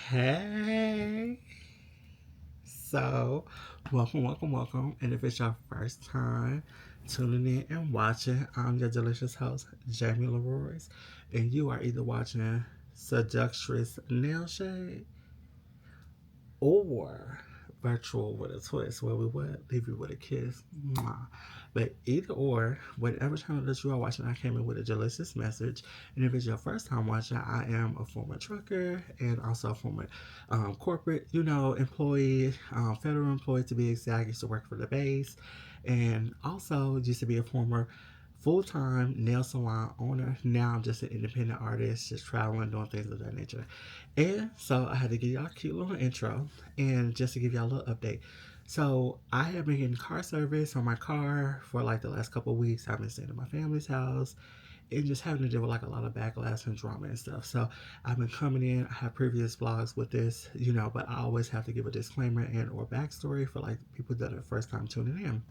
Hey, so welcome. And if it's your first time tuning in and watching, I'm your delicious host, Jamie Leroy, and you are either watching Seductress Nail Shade or Virtual-WIT-A-Twist, where we would leave you with a kiss. Mwah. But either or, whatever channel that you are watching, I came in with a delicious message. And if it's your first time watching, I am a former trucker and also a former corporate, employee, federal employee to be exact. I used to work for the base, and also used to be a former full-time nail salon owner. Now I'm just an independent artist, just traveling, doing things of that nature. And so I had to give y'all a cute little intro and just to give y'all a little update. So I have been getting car service on my car for like the last couple of weeks. I've been staying at my family's house and just having to deal with like a lot of backlash and drama and stuff. So I've been coming in. I have previous vlogs with this, but I always have to give a disclaimer and or backstory for like people that are first time tuning in.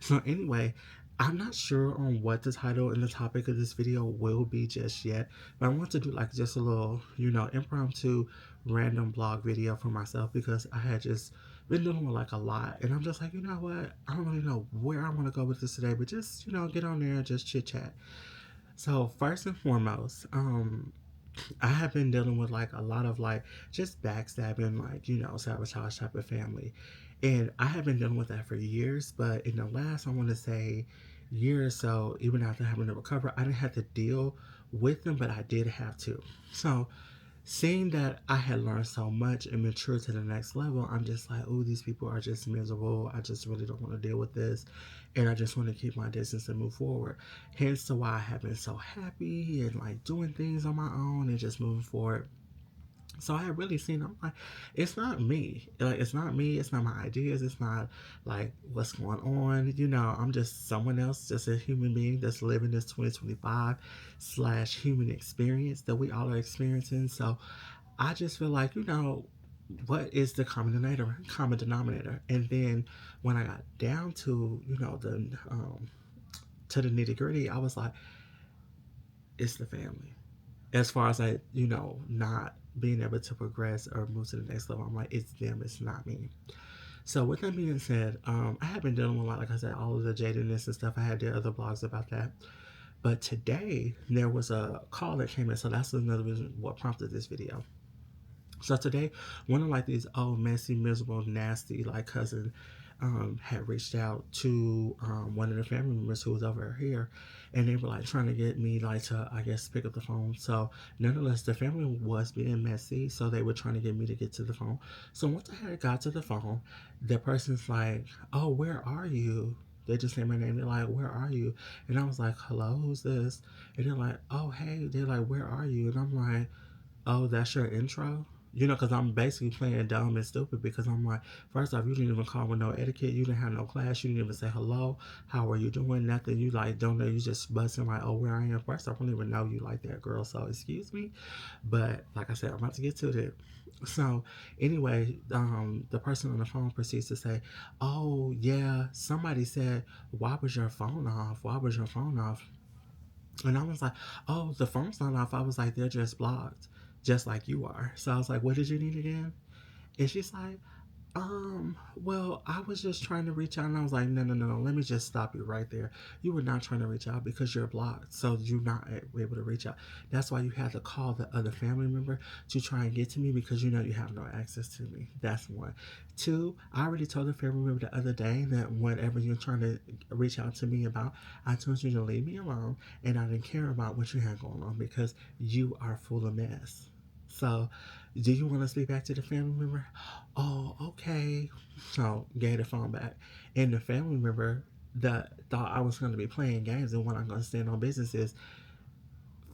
So anyway, I'm not sure on what the title and the topic of this video will be just yet, but I want to do like just a little, impromptu random blog video for myself because I had just been doing like a lot and I'm just like, you know what? I don't really know where I want to go with this today, but just, get on there and just chit chat. So first and foremost, I have been dealing with like a lot of like just backstabbing, like, sabotage type of family. And I have been dealing with that for years, but in the last, I want to say, year or so, even after having to recover, I didn't have to deal with them, but I did have to. So seeing that I had learned so much and matured to the next level, I'm just like, oh, these people are just miserable. I just really don't want to deal with this. And I just want to keep my distance and move forward. Hence to why I have been so happy and like doing things on my own and just moving forward. So I had really seen, I'm like, it's not me. Like, it's not me. It's not my ideas. It's not like what's going on. I'm just someone else, just a human being that's living this 2025 slash human experience that we all are experiencing. So I just feel like, what is the common denominator? And then when I got down to, the to the nitty gritty, I was like, it's the family. As far as like, not being able to progress or move to the next level, I'm like, it's them, it's not me. So with that being said, I have been dealing with like I said, all of the jadedness and stuff. I had the other blogs about that. But today there was a call that came in, so that's another reason what prompted this video. So today, one of like these old messy, miserable, nasty like cousin had reached out to one of the family members who was over here, and they were like trying to get me like to I guess pick up the phone. So nonetheless, the family was being messy, so they were trying to get me to get to the phone. So once I had got to the phone, the person's like, "Oh, where are you?" They just say my name. They're like, "Where are you?" And I was like, "Hello, who's this?" And they're like, "Oh, hey." They're like, "Where are you?" And I'm like, "Oh, that's your intro?" Because I'm basically playing dumb and stupid because I'm like, first off, you didn't even call with no etiquette. You didn't have no class. You didn't even say hello. How are you doing? Nothing. You like don't know. You just busting like, oh, where I am. First off, I don't even know you like that, girl. So excuse me. But like I said, I'm about to get to it. So anyway, the person on the phone proceeds to say, "Oh yeah, somebody said, why was your phone off? Why was your phone off?" And I was like, "Oh, the phone's not off." I was like, "They're just blocked, just like you are." So I was like, "What did you need again?" And she's like, well, I was just trying to reach out." And I was like, no, let me just stop you right there. You were not trying to reach out because you're blocked. So you're not able to reach out. That's why you had to call the other family member to try and get to me because you have no access to me. That's one. Two, I already told the family member the other day that whatever you're trying to reach out to me about, I told you to leave me alone and I didn't care about what you had going on because you are full of mess. So, do you want to speak back to the family member? Oh, okay. So gave the phone back. And the family member that thought I was going to be playing games and what I'm going to stand on business is,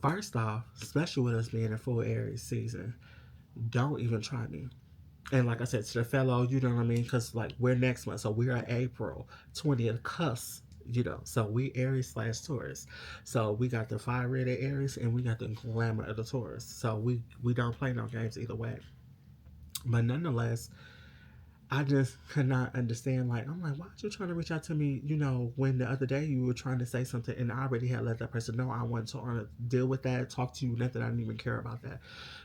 first off, especially with us being in full Aries season, don't even try me. And like I said to the fellow, you know what I mean? Because like we're next month. So we're at April 20th cusp. So we Aries slash Taurus. So we got the fire red of Aries and we got the glamour of the Taurus. So we don't play no games either way. But nonetheless, I just could not understand. Like, I'm like, why are you trying to reach out to me? When the other day you were trying to say something and I already had let that person know I wanted to deal with that, talk to you, nothing. I didn't even care about that.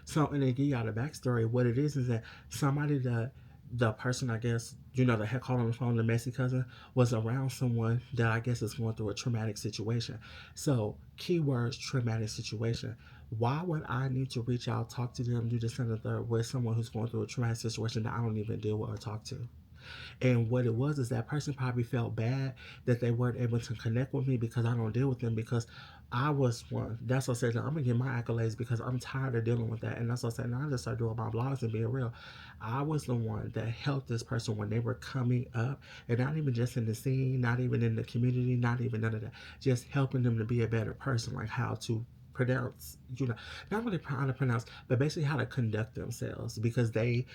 So, and then give y'all the backstory. What it is that somebody that the person, I guess, that had called on the phone, the messy cousin, was around someone that I guess is going through a traumatic situation. So, keywords, traumatic situation. Why would I need to reach out, talk to them, do this and the third with someone who's going through a traumatic situation that I don't even deal with or talk to? And what it was is that person probably felt bad that they weren't able to connect with me because I don't deal with them because I was one. That's what I said. I'm gonna get my accolades because I'm tired of dealing with that. And that's what I said. Now I just started doing my blogs and being real. I was the one that helped this person when they were coming up, and not even just in the scene, not even in the community, not even none of that. Just helping them to be a better person, like how to pronounce, not really how to pronounce, but basically how to conduct themselves because they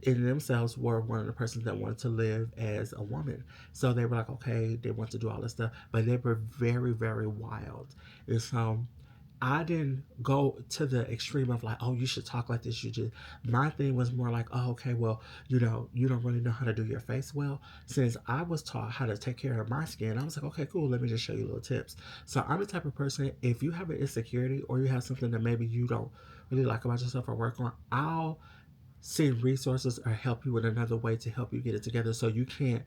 in themselves were one of the persons that wanted to live as a woman. So they were like, okay, they want to do all this stuff, but they were very, very wild. And so I didn't go to the extreme of like, oh, you should talk like this. You just, my thing was more like, oh, okay, well, you don't really know how to do your face well. Since I was taught how to take care of my skin, I was like, okay, cool. Let me just show you little tips. So I'm the type of person, if you have an insecurity or you have something that maybe you don't really like about yourself or work on, I'll send resources or help you with another way to help you get it together so you can't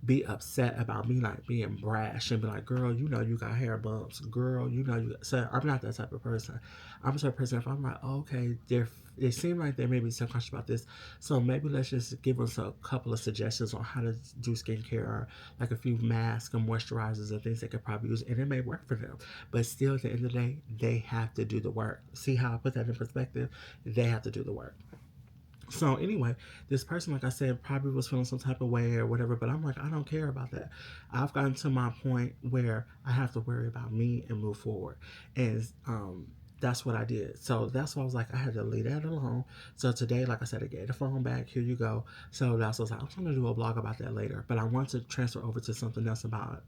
be upset about me like being brash and be like, girl, you got hair bumps. Girl, you. So I'm not that type of person. I'm the type of person. If I'm like, oh, okay, they seem like they may be subconscious about this, so maybe let's just give us a couple of suggestions on how to do skincare or like a few masks and moisturizers and things they could probably use, and it may work for them. But still, at the end of the day, they have to do the work. See how I put that in perspective? They have to do the work. So anyway, this person, like I said, probably was feeling some type of way or whatever, but I'm like, I don't care about that. I've gotten to my point where I have to worry about me and move forward. And that's what I did. So that's why I was like, I had to leave that alone. So today, like I said, I gave the phone back. Here you go. So that's what I was like, I'm going to do a blog about that later. But I want to transfer over to something else about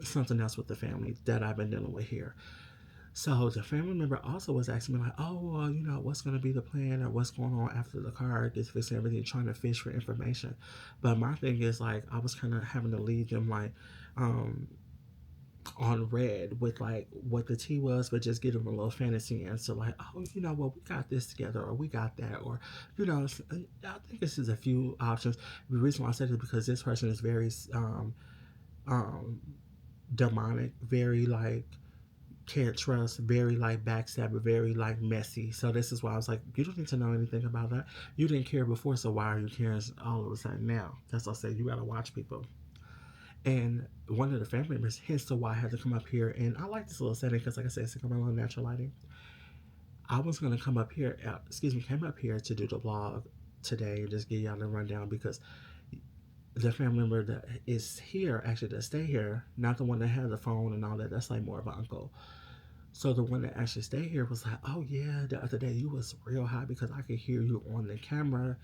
something else with the family that I've been dealing with here. So the family member also was asking me like, oh, well, what's going to be the plan or what's going on after the car gets fixed and everything, trying to fish for information. But my thing is like, I was kind of having to lead them like um, on red with like what the tea was, but just give them a little fantasy answer like, oh, well, we got this together or we got that or, I think this is a few options. The reason why I said it is because this person is very um, demonic, very like can't trust, very like backstabber, very like messy. So this is why I was like, you don't need to know anything about that. You didn't care before, so why are you caring all of a sudden now? That's what I said. You gotta watch people. And one of the family members, hence to why I had to come up here. And I like this little setting because, like I said, it's my little natural lighting. I was gonna come up here, came up here to do the vlog today and just give y'all the rundown because the family member that is here, actually, that stay here, not the one that had the phone and all that. That's like more of an uncle. So the one that actually stayed here was like, oh yeah, the other day you was real high because I could hear you on the camera.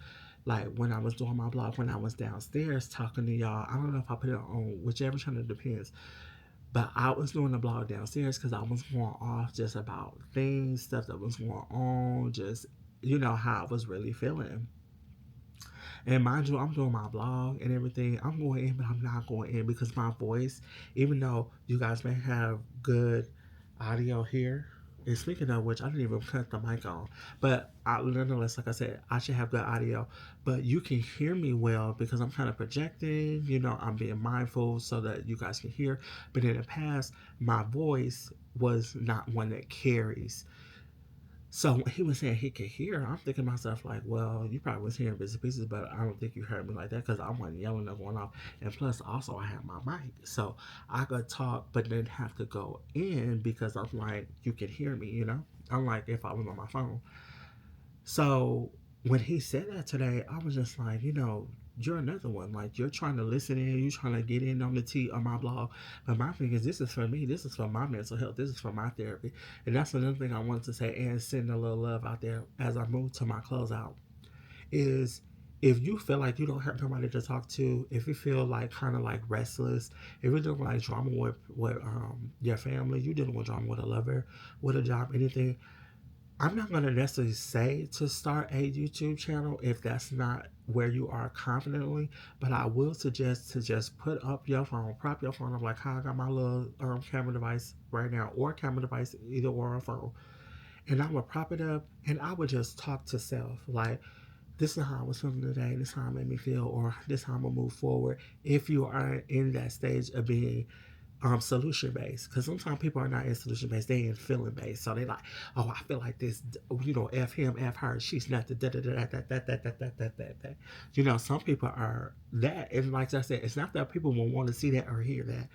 Like when I was doing my blog, when I was downstairs talking to y'all. I don't know if I put it on whichever channel, it depends. But I was doing the blog downstairs because I was going off just about things, stuff that was going on, just, how I was really feeling. And mind you, I'm doing my blog and everything. I'm going in, but I'm not going in because my voice, even though you guys may have good audio here, and speaking of which, I didn't even cut the mic on. But nonetheless, like I said, I should have good audio. But you can hear me well because I'm kind of projecting. I'm being mindful so that you guys can hear. But in the past, my voice was not one that carries. So when he was saying he could hear, I'm thinking to myself like, well, you probably was hearing bits and pieces, but I don't think you heard me like that because I wasn't yelling or going off. And plus, also I had my mic, so I could talk, but then have to go in because I'm like, you can hear me. Unlike if I was on my phone. So when he said that today, I was just like, you're another one. Like you're trying to listen in, you're trying to get in on the tea on my blog. But my thing is, this is for me. This is for my mental health. This is for my therapy. And that's another thing I wanted to say and send a little love out there as I move to my closeout. Is if you feel like you don't have nobody to talk to, if you feel like kind of like restless, if you're dealing with like drama with your family, you're dealing with drama with a lover, with a job, anything, I'm not going to necessarily say to start a YouTube channel if that's not where you are confidently, but I will suggest to just put up your phone, prop your phone up like how I got my little camera device right now, or camera device, either or a phone. And I would prop it up and I would just talk to self like, this is how I was feeling today, this is how it made me feel, or this is how I'm going to move forward. If you are in that stage of being solution based, because sometimes people are not in solution based, they in feeling based. So they like, oh, I feel like this, f him, f her, she's not the da da da da da da da da da da da. Some people are that, and like I said, it's not that people will want to see that or hear that,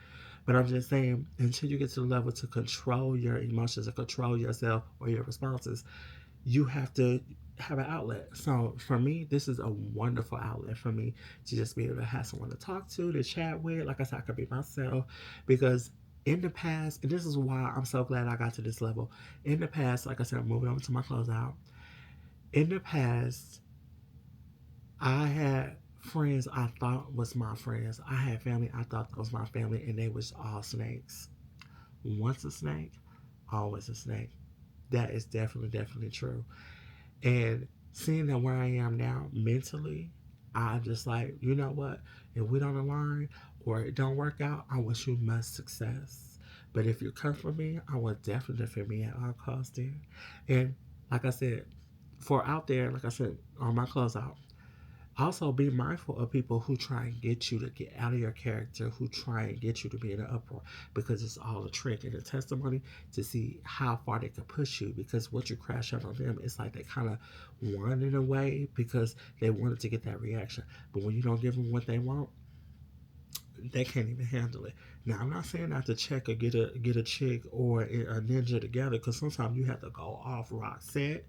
but I'm just saying, until you get to the level to control your emotions or control yourself or your responses, you have to have an outlet. So for me, this is a wonderful outlet for me to just be able to have someone to talk to chat with. Like I said, I could be myself because in the past, and this is why I'm so glad I got to this level. In the past, like I said, I'm moving over to my closeout. In the past, I had friends I thought was my friends. I had family I thought was my family, and they was all snakes. Once a snake, always a snake. That is definitely, definitely true. And seeing that where I am now mentally, I just like, you know what? If we don't align or it don't work out, I wish you much success. But if you come for me, I will definitely defend me at all costs there. And like I said, for out there, like I said, on my closeout, also be mindful of people who try and get you to get out of your character, who try and get you to be in an uproar, because it's all a trick and a testimony to see how far they can push you. Because once you crash out on them, it's like they kind of won in a way because they wanted to get that reaction. But when you don't give them what they want, they can't even handle it. Now, I'm not saying not to check or get a chick or a ninja together, because sometimes you have to go off rock set,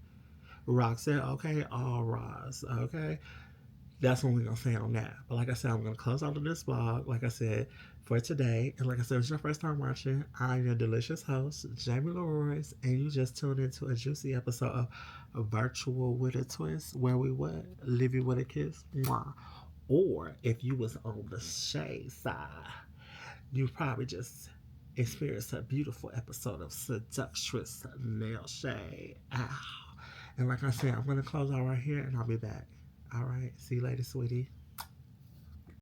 okay, all rise, okay. That's what we're gonna say on that. But like I said, I'm gonna close out of this vlog, like I said, for today. And like I said, if it's your first time watching, I'm your delicious host, Jamie Leroy, and you just tuned into a juicy episode of Virtual-WIT-A-Twist, where we what? Leave you with a kiss. Mwah. Or if you was on the shade side, you probably just experienced a beautiful episode of seductress nail shade. Ow. And like I said, I'm gonna close out right here and I'll be back. All right. See you later, sweetie.